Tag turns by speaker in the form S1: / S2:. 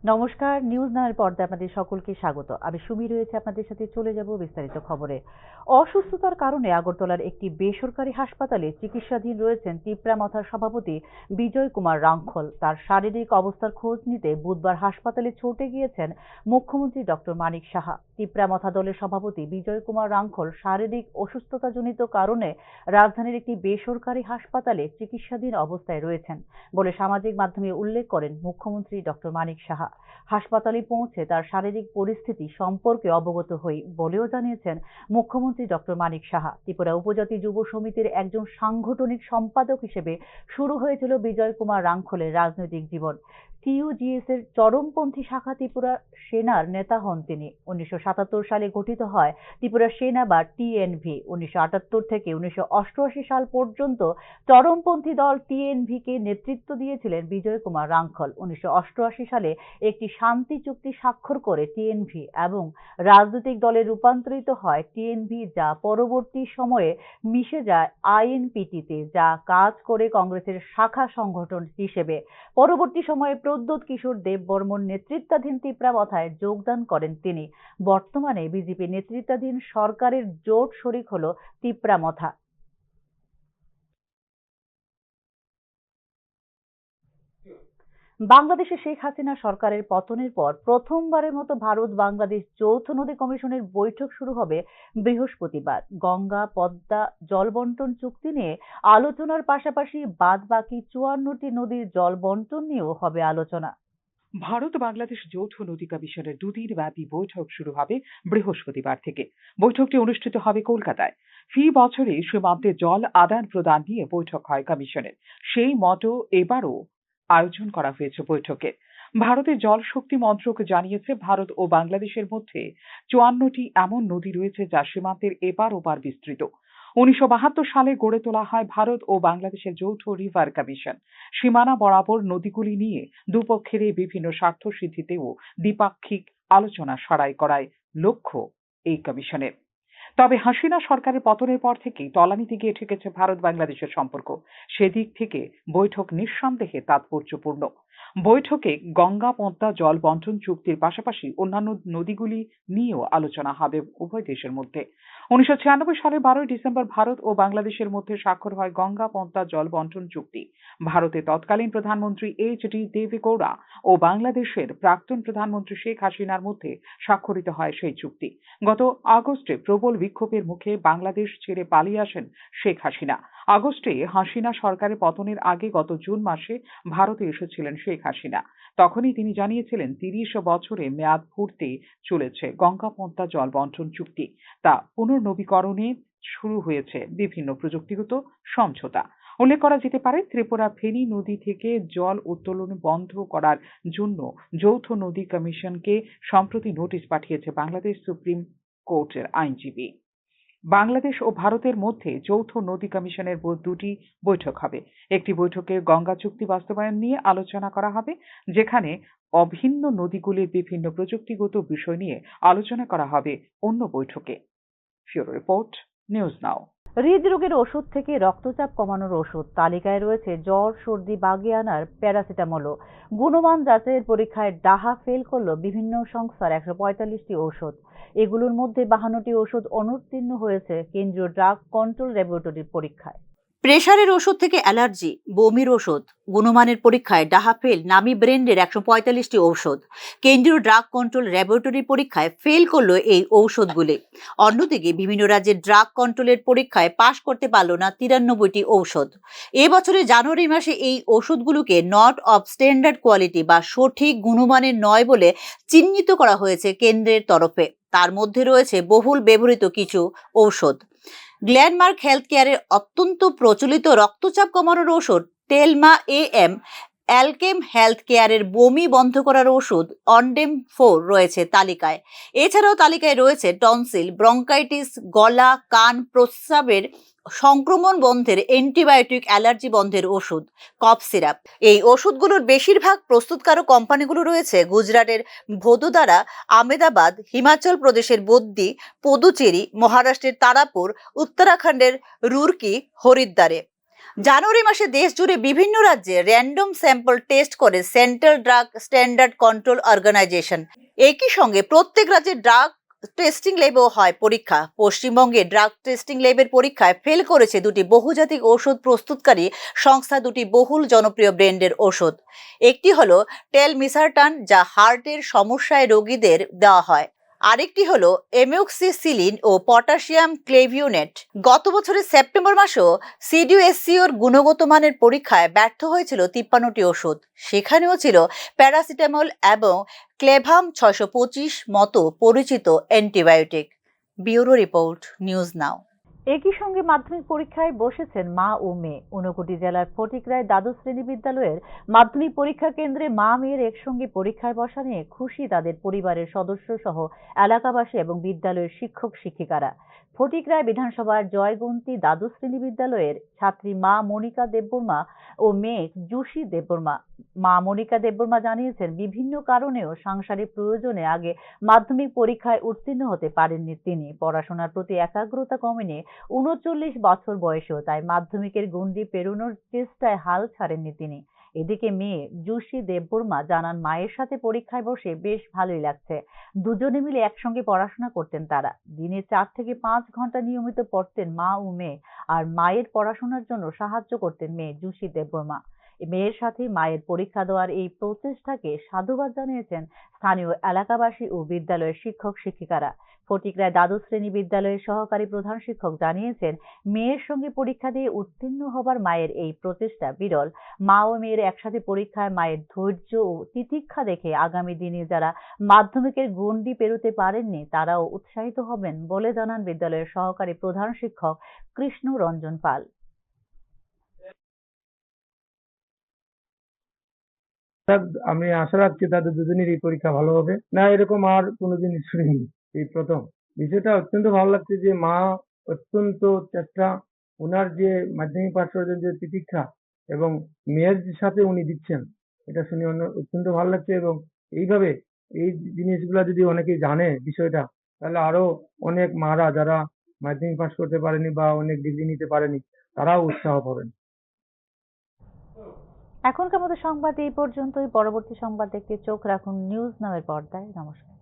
S1: নমস্কার, নিউজ নাওয়ের পর্দায় আপনাদের সকলকে স্বাগত। আমি সুমি রয়েছে আপনাদের সাথে, চলে যাব বিস্তারিত খবরে। অসুস্থতার কারণে আগরতলার একটি বেসরকারি হাসপাতালে চিকিৎসাধীন রয়েছেন তিপ্রামথার সভাপতি বিজয় কুমার রাঙ্খল। তার শারীরিক অবস্থার খোঁজ নিতে বুধবার হাসপাতালে ছুটে গিয়েছেন মুখ্যমন্ত্রী ডক্টর মানিক সাহা। তিপ্রামথা দলের সভাপতি বিজয় কুমার রাঙ্খল শারীরিক অসুস্থতাজনিত কারণে রাজধানীর একটি বেসরকারি হাসপাতালে চিকিৎসাধীন অবস্থায় রয়েছেন বলে সামাজিক মাধ্যমে উল্লেখ করেন মুখ্যমন্ত্রী ডক্টর মানিক সাহা। হাসপাতালে পৌঁছে তার শারীরিক পরিস্থিতি সম্পর্কে অবগত হই বলেও জানিয়েছেন মুখ্যমন্ত্রী ডক্টর মানিক সাহা। ত্রিপুরা উপজাতি যুব সমিতির একজন সাংগঠনিক সম্পাদক হিসেবে শুরু হয়েছিল বিজয় কুমার রাঙ্খলের রাজনৈতিক জীবন। টিইউজিএস এর চরমপন্থী শাখা ত্রিপুরা সেনার নেতা হন তিনি। 1977 সালে গঠিত হয় ত্রিপুরা সেনা বা টিএনভি। 1978 থেকে 1988 সাল পর্যন্ত চরমপন্থী দল টিএনভি কে নেতৃত্ব দিয়েছিলেন বিজয় কুমার রাঙ্খল। 1988 সালে একটি শান্তি চুক্তি স্বাক্ষর করে টিএনভি এবং রাজনৈতিক দলে রূপান্তরিত হয় টিএনভি, যা পরবর্তী সময়ে মিশে যায় আইএনপিটিতে, যা কাজ করে কংগ্রেসের শাখা সংগঠন হিসেবে। পরবর্তী সময়ে প্রদ্যোৎ কিশোর দেব বর্মন নেতৃত্বাধীন তিপ্রামথায় যোগদান করেন তিনি। বর্তমানে বিজেপি নেতৃত্বাধীন সরকারের জোট শরিক হল তিপ্রামথা। বাংলাদেশে শেখ হাসিনা সরকারের পতনের পর প্রথমবারের মতো ভারত বাংলাদেশ যৌথ নদী কমিশনের বৈঠক শুরু হবে বৃহস্পতিবার। গঙ্গা পদ্মা জল বন্টন চুক্তি নিয়ে আলোচনার পাশাপাশি বাদবাকি 54টি নদীর জল বন্টন নিয়েও হবে আলোচনা।
S2: ভারত বাংলাদেশ যৌথ নদী কমিশনের দুদিন ব্যাপী বৈঠক শুরু হবে বৃহস্পতিবার থেকে। বৈঠকটি অনুষ্ঠিত হবে কলকাতায়। ফি বছরে সীমান্তে জল আদান প্রদান নিয়ে বৈঠক হয় কমিশনের। সেই মতো এবারও আয়োজন করা হয়েছে বৈঠকে। ভারতের জল শক্তি মন্ত্রক জানিয়েছে, ভারত ও বাংলাদেশের মধ্যে 54টি এমন নদী রয়েছে যা সীমান্তের এপার ওপার বিস্তৃত। 1972 সালে গড়ে তোলা হয় ভারত ও বাংলাদেশের যৌথ রিভার কমিশন। সীমানা বরাবর নদীগুলি নিয়ে দুপক্ষের বিভিন্ন স্বার্থ সিদ্ধিতেও দ্বিপাক্ষিক আলোচনা সরাই করায় লক্ষ্য এই কমিশনের। তবে হাসিনা সরকারের পতনের পর থেকেই তলানিতে গিয়ে ঠেকেছে ভারত বাংলাদেশের সম্পর্ক। সেদিক থেকে বৈঠক নিঃসন্দেহে তাৎপর্যপূর্ণ। বৈঠকে গঙ্গা পদ্মা জল বন্টন চুক্তির পাশাপাশি অন্যান্য নদীগুলি নিয়েও আলোচনা হবে উভয় দেশের মধ্যে। 1996 সালের 12 ডিসেম্বর ভারত ও বাংলাদেশের মধ্যে স্বাক্ষর হয় গঙ্গা পদ্মা জল বন্টন চুক্তি। ভারতের তৎকালীন প্রধানমন্ত্রী এইচ.ডি. দেবেগৌড়া ও বাংলাদেশের প্রাক্তন প্রধানমন্ত্রী শেখ হাসিনার মধ্যে স্বাক্ষরিত হয় সেই চুক্তি। গত আগস্টে প্রবল বিক্ষোভের মুখে বাংলাদেশ ছেড়ে পালিয়ে আসেন শেখ হাসিনা। আগস্টে হাসিনা সরকারের পতনের আগে গত জুন মাসে ভারতে এসেছিলেন শেখ হাসিনা। তখনই তিনি জানিয়েছিলেন 30 বছরে মেয়াদ ফুরতে চলেছে গঙ্গা পদ্মা জল বন্টন চুক্তি। তা পুনর্নবীকরণে শুরু হয়েছে বিভিন্ন প্রযুক্তিগত সমঝোতা। উল্লেখ করা যেতে পারে, ত্রিপুরা ফেনী নদী থেকে জল উত্তোলন বন্ধ করার জন্য যৌথ নদী কমিশনকে সম্প্রতি নোটিশ পাঠিয়েছে বাংলাদেশ সুপ্রিম কোর্টের আইনজীবী। বাংলাদেশ ও ভারতের মধ্যে যৌথ নদী কমিশনের দুটি বৈঠক হবে। একটি বৈঠকে গঙ্গা চুক্তি বাস্তবায়ন নিয়ে আলোচনা করা হবে, যেখানে অভিন্ন নদীগুলির বিভিন্ন প্রযুক্তিগত বিষয় নিয়ে আলোচনা করা হবে অন্য বৈঠকে। Bureau report, news now.
S1: হৃদরোগের ওষুধ থেকে রক্তচাপ কমানোর ওষুধ তালিকায় রয়েছে জ্বর, সর্দি, বাগিয়ানার প্যারাসিটামলও। গুণমান যাচাইয়ের পরীক্ষায় ডাহা ফেল করল বিভিন্ন সংস্থার 145টি ঔষধ। এগুলোর মধ্যে 52টি ওষুধ অনুত্তীর্ণ হয়েছে কেন্দ্রীয় ড্রাগ কন্ট্রোল ল্যাবরেটরির পরীক্ষায়।
S3: প্রেশারের ওষুধ থেকে অ্যালার্জি, বমির ওষুধ গুণমানের পরীক্ষায় ডাহা ফেল নামি ব্র্যান্ডের 145টি ঔষধ। কেন্দ্রীয় ড্রাগ কন্ট্রোল ল্যাবরেটরির পরীক্ষায় ফেল করলো এই ঔষধগুলি। অন্যদিকে বিভিন্ন রাজ্যের ড্রাগ কন্ট্রোলের পরীক্ষায় পাশ করতে পারল না 93টি ঔষধ। এবছরের জানুয়ারি মাসে এই ওষুধগুলোকে নট অফ স্ট্যান্ডার্ড কোয়ালিটি বা সঠিক গুণমানের নয় বলে চিহ্নিত করা হয়েছে কেন্দ্রের তরফে। তার মধ্যে রয়েছে বহুল ব্যবহৃত কিছু ঔষধ। গ্ল্যানমার্ক হেলথ কেয়ারের অত্যন্ত প্রচলিত রক্তচাপ কমানোর ওষুধ টেলমা AM, অ্যালকেম হেলথ কেয়ারের বমি বন্ধ করার ওষুধ অনডেম 4 রয়েছে তালিকায়। এছাড়াও তালিকায় রয়েছে টনসিল, ব্রঙ্কাইটিস, গলা, কান, প্রস্রাবের সংক্রমণ বন্ধের অ্যান্টিবায়োটিক, অ্যালার্জি বন্ধের ওষুধ, কফ সিরাপ। এই ওষুধগুলোর বেশিরভাগ প্রস্তুতকারক কোম্পানিগুলো রয়েছে গুজরাটের ভদোদারা, আহমেদাবাদ, হিমাচল প্রদেশের বদ্দি, পুদুচেরি, মহারাষ্ট্রের তারাপুর, উত্তরাখণ্ডের রুরকি, হরিদ্বারে। জানুয়ারি মাসে দেশ জুড়ে বিভিন্ন রাজ্যে র্যান্ডম স্যাম্পল টেস্ট করে central drug standard control organisation. একই সঙ্গে প্রত্যেক রাজ্যে ড্রাগ টেস্টিং ল্যাবেও হয় পরীক্ষা। পশ্চিমবঙ্গে ড্রাগ টেস্টিং ল্যাবের পরীক্ষায় ফেল করেছে দুটি বহুজাতিক ঔষধ প্রস্তুতকারী সংস্থা, দুটি বহুল জনপ্রিয় ব্র্যান্ডের ওষুধ। একটি হলো টেলমিসার্টান, যা হার্টের সমস্যায় রোগীদের দেওয়া হয়। আরেকটি হলো এমোক্সিসিলিন ও পটাশিয়াম ক্লেভিওনেট। গত বছরের সেপ্টেম্বর মাসেও সিডিএসসিওর গুণগত মানের পরীক্ষায় ব্যর্থ হয়েছিল 53টি ওষুধ। সেখানেও ছিল প্যারাসিটামল এবং ক্লেভাম 625 মতো পরিচিত antibiotic. Bureau report, news now.
S1: একই সঙ্গে মাধ্যমিক পরীক্ষায় বসেছেন মা ও মেয়ে। ঊনকোটি জেলার ফটিকরায় দ্বাদশ শ্রেণী বিদ্যালয়ের মাধ্যমিক পরীক্ষা কেন্দ্রে মা মেয়ের একসঙ্গে পরীক্ষায় বসা নিয়ে খুশি তাদের পরিবারের সদস্য সহ এলাকাবাসী এবং বিদ্যালয়ের শিক্ষক শিক্ষিকারা। ফটিকরায় বিধানসভার জয়গন্তী দ্বাদশ শ্রেণী বিদ্যালয়ের ছাত্রী মা মনিকা দেববর্মা ও মেয়ে জুসি দেববর্মা। মা মনিকা দেববর্মা জানিয়েছেন, বিভিন্ন কারণেও সাংসারিক প্রয়োজনে আগে মাধ্যমিক পরীক্ষায় উত্তীর্ণ হতে পারেননি তিনি। পড়াশোনার প্রতি একাগ্রতা কমেনি ৩৯ বছর বয়সেও, তাই মাধ্যমিকের গণ্ডি পেরোনোর চেষ্টায় হাল ছাড়েননি তিনি। এদিকে মেয়ে জুসি দেববর্মা জানান, মায়ের সাথে পরীক্ষায় বসে বেশ ভালোই লাগছে। দুজনে মিলে একসঙ্গে পড়াশোনা করতেন তারা। দিনে 4 থেকে 5 ঘন্টা নিয়মিত পড়তেন মা ও মেয়ে, আর মায়ের পড়াশোনার জন্য সাহায্য করতেন মেয়ে জুসি দেববর্মা। মেয়ের সাথে মায়ের পরীক্ষা দেওয়ার এই প্রচেষ্টাকে সাধুবাদ জানিয়েছেন স্থানীয় এলাকাবাসী ও বিদ্যালয়ের শিক্ষক শিক্ষিকারা। ফটিকরায় দ্বাদশ শ্রেণী বিদ্যালয়ের সহকারী প্রধান শিক্ষক জানিয়েছেন, মেয়ের সঙ্গে পরীক্ষা দিয়ে উত্তীর্ণ হবার মায়ের এই প্রচেষ্টা বিরল। মা ও মেয়ের একসাথে পরীক্ষায় মায়ের ধৈর্য ও তিতিক্ষা দেখে আগামী দিনে যারা মাধ্যমিকের গণ্ডি পেরোতে পারেননি তারাও উৎসাহিত হবেন বলে জানান বিদ্যালয়ের সহকারী প্রধান শিক্ষক কৃষ্ণ রঞ্জন পাল।
S4: আমি আশা রাখছি তাদের দুজনেরই পরীক্ষা ভালো হবে। না, এরকম আর কোনোদিন শুনিনি, এই প্রথম। বিষয়টা অত্যন্ত ভালো লাগছে যে মা অত্যন্ত চেষ্টা, ওনার যে মাধ্যমিক পাশ করার যে তিতিক্ষা এবং মেয়ের সাথে উনি দিচ্ছেন, এটা শুনে অত্যন্ত ভালো লাগছে। এবং এইভাবে এই জিনিসগুলা যদি অনেকে জানে বিষয়টা, তাহলে আরো অনেক মারা যারা মাধ্যমিক পাশ করতে পারেনি বা অনেক ডিগ্রি নিতে পারেনি, তারাও উৎসাহ পাবেন।
S1: এখনকার মতো সংবাদ এই পর্যন্তই। পরবর্তী সংবাদ দেখতে চোখ রাখুন নিউজ নামের পর্দায়। নমস্কার।